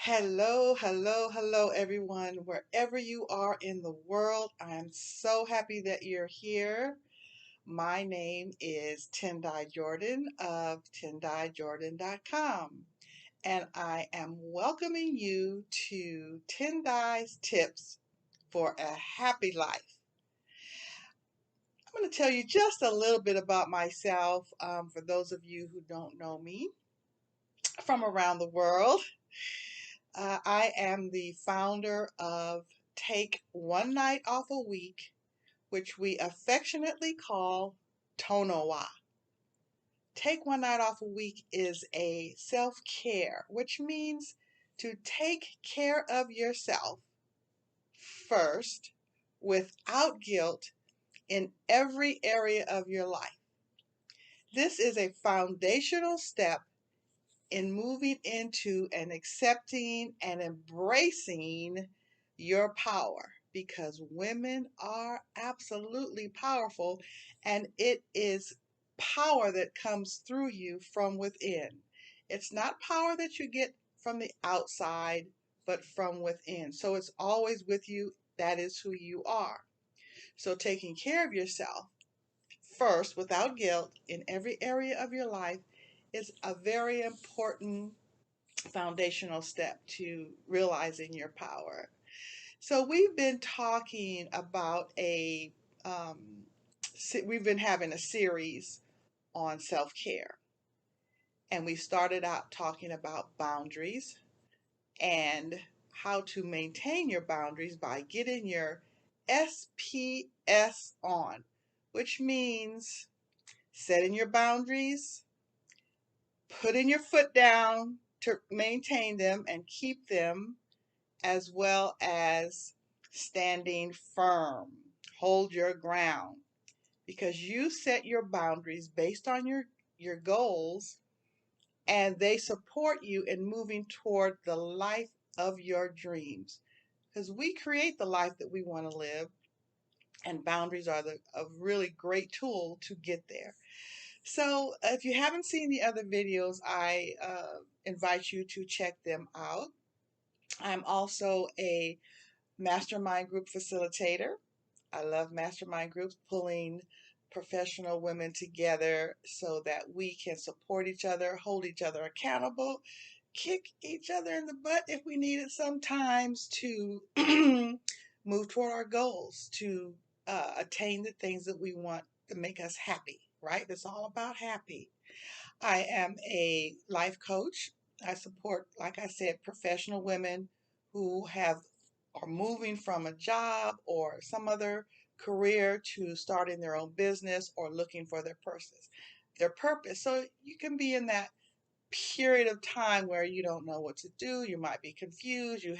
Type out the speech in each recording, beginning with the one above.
Hello, hello, hello, everyone. Wherever you are in the world, I'm so happy that you're here. My name is Tendai Jordan of TendaiJordan.com, and I am welcoming you to Tendai's Tips for a Happy Life. I'm going to tell you just a little bit about myself for those of you who don't know me from around the world. I am the founder of Take One Night Off a Week, which we affectionately call Tonowa. Take one night off a week is a self-care, which means to take care of yourself first without guilt in every area of your life. This is a foundational step in moving into and accepting and embracing your power because women are absolutely powerful, and it is power that comes through you from within. It's not power that you get from the outside, but from within. So it's always with you. That is who you are. So taking care of yourself first without guilt in every area of your life is a very important foundational step to realizing your power. So we've been talking about um, we've been having a series on self-care, and we started out talking about boundaries and how to maintain your boundaries by getting your SPS on, which means setting your boundaries, putting your foot down to maintain them and keep them, as well as standing firm. Hold your ground because you set your boundaries based on your goals, and they support you in moving toward the life of your dreams. Because we create the life that we want to live, and boundaries are a really great tool to get there. So if you haven't seen the other videos, I invite you to check them out. I'm also a mastermind group facilitator. I love mastermind groups, pulling professional women together so that we can support each other, hold each other accountable, kick each other in the butt if we need it sometimes to move toward our goals, to attain the things that we want to make us happy, right? It's all about happy. I am a life coach. I support, like I said, professional women who are moving from a job or some other career to starting their own business or looking for their purpose. So you can be in that period of time where you don't know what to do. You might be confused. You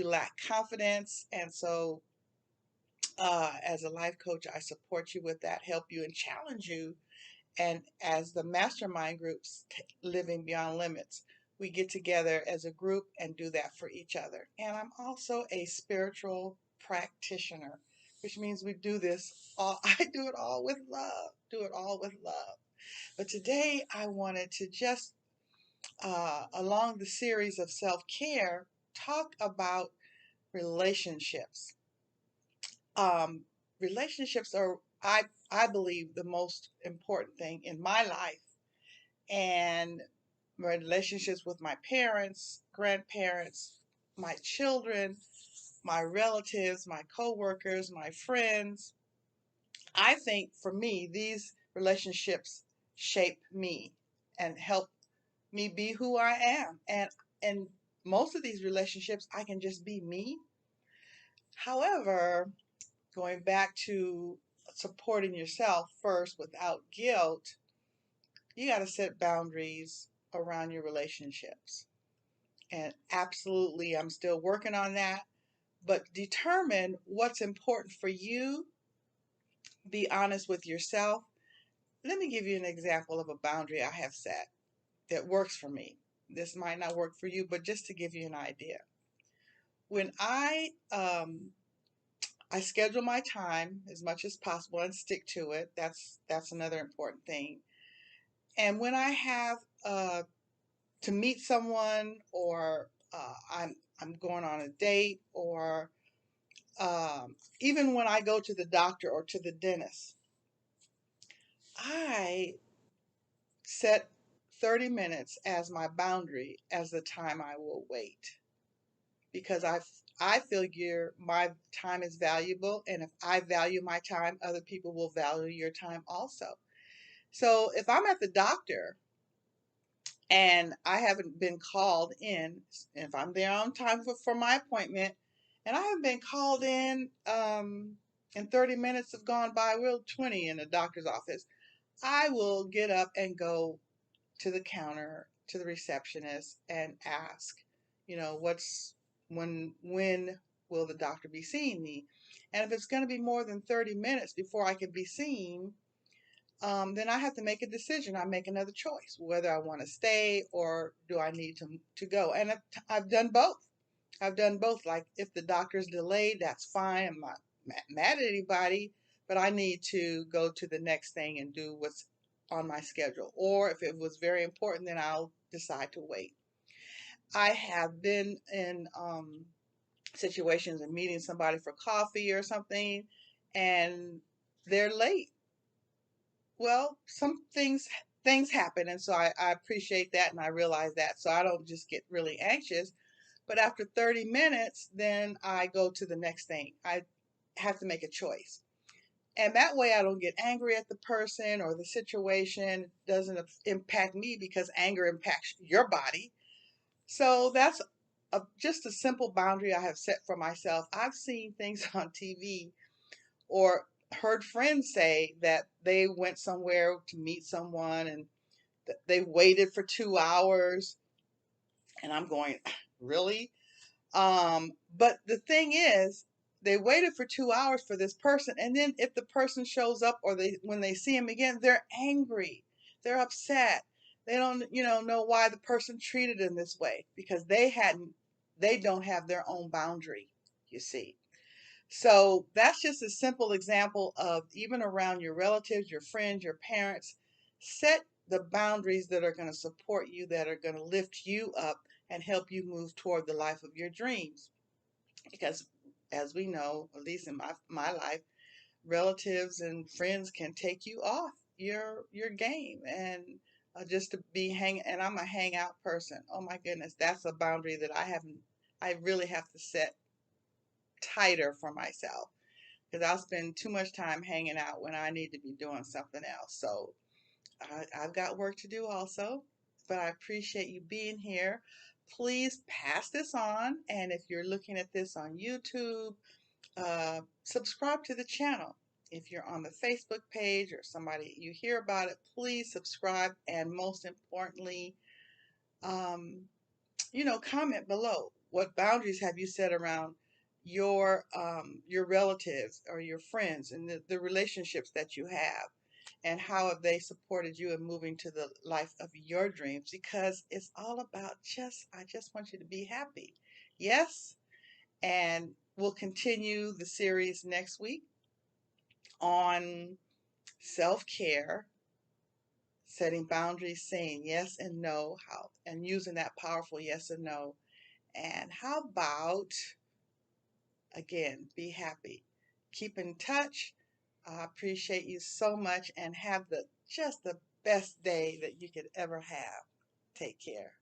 lack confidence, and so as a life coach, I support you with that, help you and challenge you. And as the mastermind groups, Living Beyond Limits, we get together as a group and do that for each other. And I'm also a spiritual practitioner, which means we do this all, I do it all with love, do it all with love. But today I wanted to just, along the series of self-care, talk about relationships. Um, Relationships are, I believe, the most important thing in my life, and my relationships with my parents, grandparents, my children, my relatives, my coworkers, my friends. I think for me, these relationships shape me and help me be who I am. And most of these relationships, I can just be me. However, going back to supporting yourself first without guilt, you got to set boundaries around your relationships. And absolutely, I'm still working on that. But determine what's important for you. Be honest with yourself. Let me give you an example of a boundary I have set that works for me. This might not work for you, but just to give you an idea. When I schedule my time as much as possible and stick to it. That's another important thing. And when I have to meet someone or I'm going on a date, or even when I go to the doctor or to the dentist, I set 30 minutes as my boundary as the time I will wait, because I figure my time is valuable, and if I value my time, other people will value your time also. So if I'm at the doctor and I haven't been called in, if I'm there on time for my appointment and I haven't been called in, and 30 minutes have gone by, we're 20 in the doctor's office, I will get up and go to the counter, to the receptionist, and ask, what's when will the doctor be seeing me? And if it's going to be more than 30 minutes before I can be seen, then I have to make a decision. I make another choice whether I want to stay or do I need to go. And I've done both. I've done both. Like if the doctor's delayed, that's fine. I'm not mad at anybody, but I need to go to the next thing and do what's on my schedule. Or if it was very important, then I'll decide to wait. I have been in situations of meeting somebody for coffee or something, and they're late. Well, some things happen, and so I appreciate that and I realize that. So I don't just get really anxious. But after 30 minutes, then I go to the next thing. I have to make a choice. And that way I don't get angry at the person or the situation. It doesn't impact me because anger impacts your body. So that's just a simple boundary I have set for myself. I've seen things on TV or heard friends say that they went somewhere to meet someone and they waited for 2 hours. And I'm going, really? But the thing is, they waited for 2 hours for this person, and then if the person shows up or when they see him again, they're angry, they're upset. They don't, know why the person treated them this way because they don't have their own boundary, you see. So that's just a simple example of even around your relatives, your friends, your parents, set the boundaries that are going to support you, that are going to lift you up and help you move toward the life of your dreams. Because as we know, at least in my life, relatives and friends can take you off your game, and just to be hang and I'm a hangout person. Oh my goodness, that's a boundary that I really have to set tighter for myself, because I'll spend too much time hanging out when I need to be doing something else. So I've got work to do also, but I appreciate you being here. Please pass this on, and if you're looking at this on YouTube, subscribe to the channel. If you're on the Facebook page or somebody you hear about it, please subscribe, and most importantly, um, comment below. What boundaries have you set around your relatives or your friends and the relationships that you have, and how have they supported you in moving to the life of your dreams? Because it's all about I just want you to be happy. Yes, and we'll continue the series next week on self-care, setting boundaries, saying yes and no, how and using that powerful yes and no. And how about, again, be happy. Keep in touch. I appreciate you so much, and have just the best day that you could ever have. Take care.